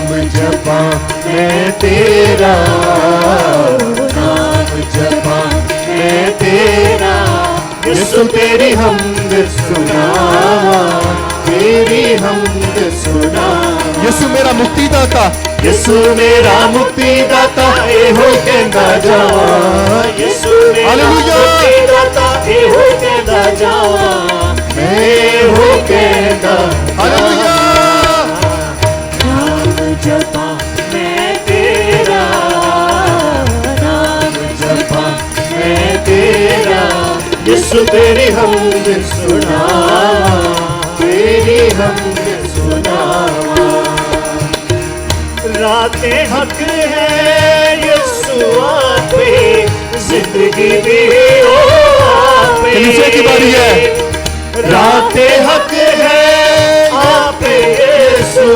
नाम जपा मैं तेरा, नाम जपा मैं तेरा, यीशु तेरी हमद सुनावा, तेरी हमद सुना। यीशु मेरा मुक्तिदाता, यीशु मेरा मुक्तिदाता, एहो कहंदा जावा, यीशु मेरा मुक्तिदाता, एहो कहंदा जावा, एहो कहंदा हालेलुया। नाम जपा मैं तेरा, नाम जपा मैं तेरा, यीशु तेरी हमद सुनावा, तेरी हमद सुनावा। रातें हक है यीशु आपे, जिंदगी भी हो आपे, की बारी है। रातें हक है आपे यीशु,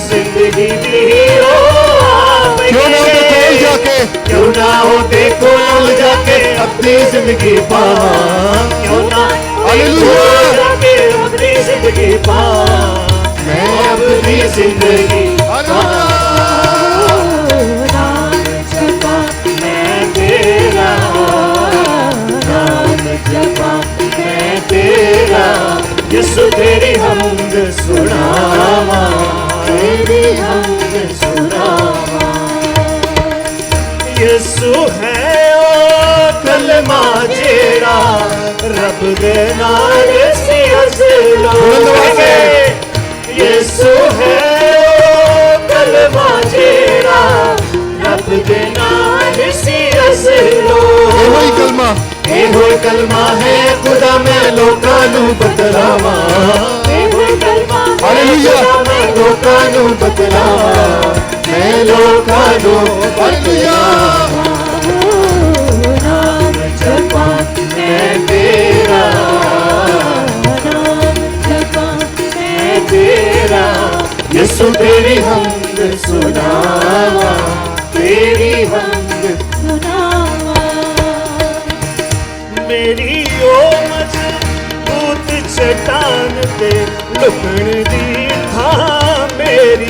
जिंदगी भी हो आपे। क्यों ना हो कोल जाके, क्यों ना हो देखो जाके अपनी जिंदगी पा, क्यों ना हालेलुया जाके अपनी जिंदगी पा, मैं अपनी जिंदगी नाम जपा मैं तेरा, नाम जपा मैं तेरा, यीशु तेरी हमद सुनावा, तेरी हमद सुनावा। यीशु है ओ कलमा जेड़ा, रब दे नाल सी असलो, यीशु है ओ कलमा जेड़ा, रब दे नाल सी असलो। एहोई कलमा, एहोई कलमा है खुदा मैं लोकां नू बतलावा, एहोई कलमा हालेलुया मैं लोकां नू बतलावा, मैं लोकां नू हालेलुया। नाम जपा मैं तेरा, नाम जपा मैं तेरा, यीशु तेरी हमद सुनावा, तेरी हमद सुनावा। मेरी ओ मजबूत चट्टान ते लुकण दी थां मेरी,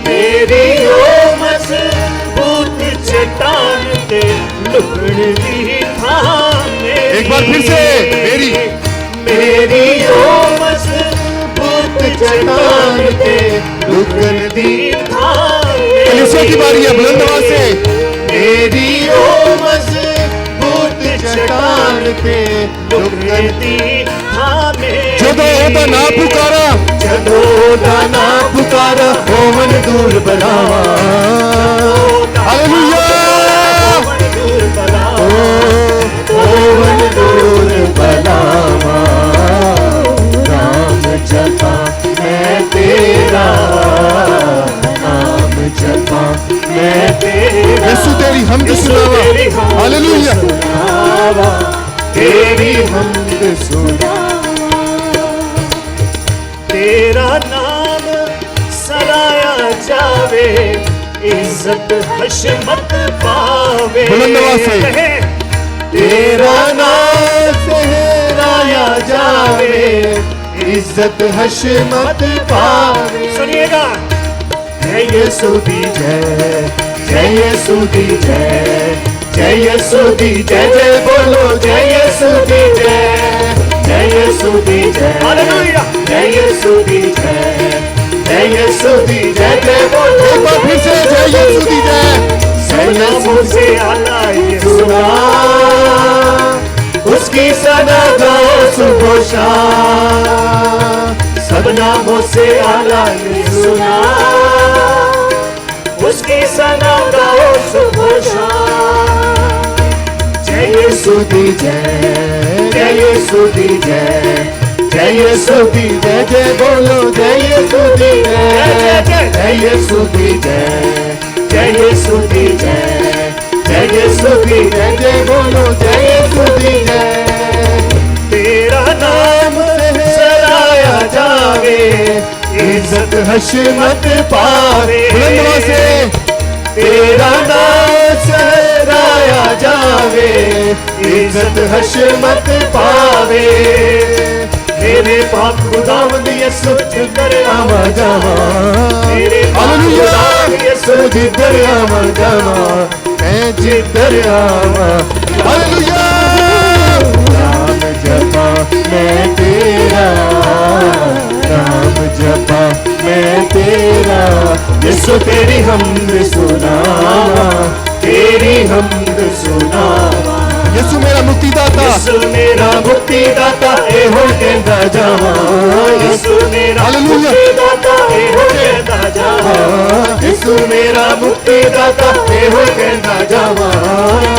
मेरी ओ मजबूत चट्टान ते लुकण दी थां मेरी। एक बार फिर से मेरी, मेरी ओ मजबूत चट्टान ते लुकण दी थां मेरी। कलीसिया की बारी है, बुलंद आवाज से। मेरी ओ मजबूत चट्टान ते लुकण दी थां मेरी। जदों ओदा ना पुकारा, जदों ओदा ना पुकारा, होवन दूर बनावा, हालेलुया होवन दूर बनावा, होवन दूर बनावा। नाम जपा मैं तेरा, नाम जपा मैं तेरा, यीशु तेरी हमद सुनावा, हालेलुया तेरी हमद सुनावा। तेरा नाम सराया जावे, इज्जत हशमत पावे, बुलंद आवाज से। तेरा नाम सहराया जावे, इज्जत हशमत पावे। सुनिएगा, जय यीशु दी जय, जय यीशु दी जय, जय यीशु दी जय, जय बोलो जय यीशु दी जय, जय यीशु दी जय, हालेलुया जय यीशु दी जय, जय यीशु दी जय, जय बोलो एक बार फिर से जय यीशु दी जय। सना मुझसे आला यीशु, उसकी सना गाओ सुबह शाम, सब नामों से आला यीशु, उसकी सना गाओ सुबह शाम। जय यीशु दी जय, जय यीशु दी जय, जय यीशु दी जय, जय बोलो जय यीशु दी जय, जय यीशु दी जय, जय यीशु दी जय, जय यीशु दी जय, जय बोलो जय यीशु दी जय। तेरा नाम सराया जावे, इज्जत हशमत पावे, बुलंद से। तेरा नाम सराया जावे, इज्जत हशमत पावे। मेरे पाप खुदावंद यसु कर आवा जावा, हालेलुया यीशु जिधर आवा जावा मैं जिधर आवा हालेलुया नाम जपा मैं तेरा नाम जपा मैं तेरा यीशु तेरी हमद सुनावा तेरी हमद सुनावा यीशु मेरा मुक्तिदाता यीशु मेरा मुक्तिदाता एहो कहंदा जावा यीशु मेरा मुक्तिदाता एहो कहंदा जावा यीशु मेरा मुक्तिदाता एहो कहंदा जावा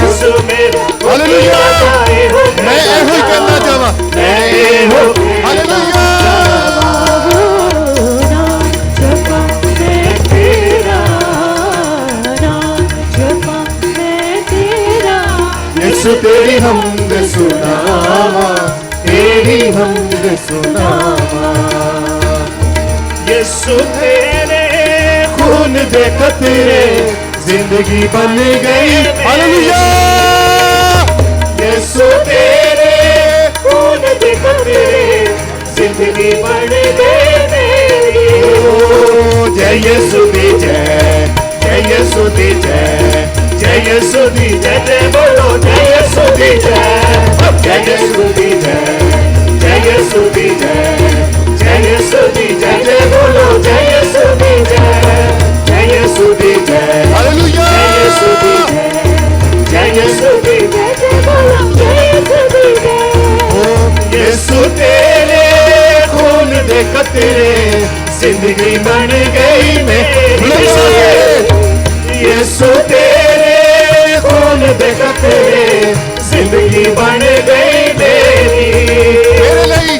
यीशु मेरा मुक्तिदाता एहो मैं एहो ही कहंदा जावा मैं एहो हालेलुया यीशु तेरी हमद सुनावा तेरी हमद सुनावा यीशु तेरे खून दे कतरे जिंदगी बन गई हालेलुया यीशु तेरे खून दे कतरे जिंदगी बन गई मेरी जय यीशु दी जय यीशु दी जय यीशु दी जय बोलो जय यीशु दी जय यीशु दी जय यीशु दी जय यीशु दी जय बोलो जय यीशु दी जय यीशु दी हालेलुया जय यीशु दी जय यीशु दी जय बोलो जय यीशु दी यीशु तेरे खून दे कतरे जिंदगी बन गई मेरी यीशु तेरे खून दे कतरे जिंदगी बन गई मेरी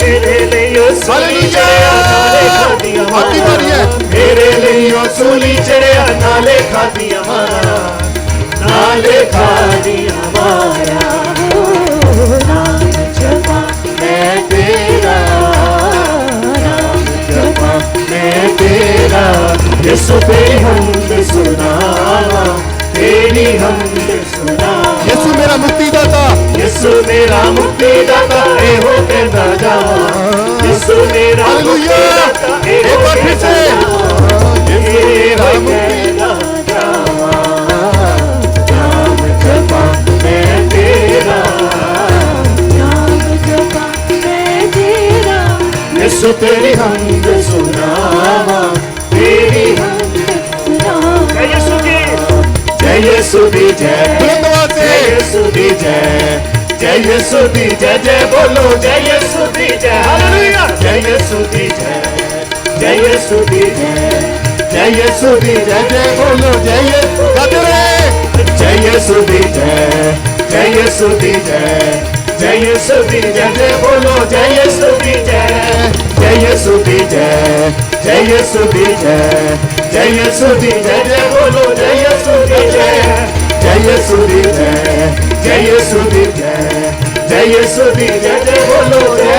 तेरे लिए सूली चढ़िया नाले खादिया मारा मेरे लिए सूली चढ़िया नाले खादिया मारा नाले खादिया मारा नाम जपा मैं तेरा नाम जपा मैं तेरा यीशु तेरी हमद सुनावा तेरी हमद सुनावा यीशु मेरा मुक्तिदाता यीशु मेरा मुक्तिदाता एहो कहंदा जावा यीशु मेरा मुक्तिदाता एहो कहंदा जावा नाम जपा मैं तेरा नाम जपा मैं तेरा यीशु तेरी हमद सुनावा तेरी हमद सुनावा जय यीशु दी जय यीशु दी जय यीशु दी जय यीशु दी जय बोलो जय यीशु दी जय हालेलुया जय यीशु दी जय यीशु दी जय यीशु दी जय बोलो जय यीशु जय यीशु दी जय यीशु दी जय यीशु दी जय बोलो जय यीशु दी जय यीशु दी जय यीशु दी जय यीशु दी जय बोलो जय यीशु दी जय यीशु दी जय यीशु दी जय यीशु दी जय बोलो जय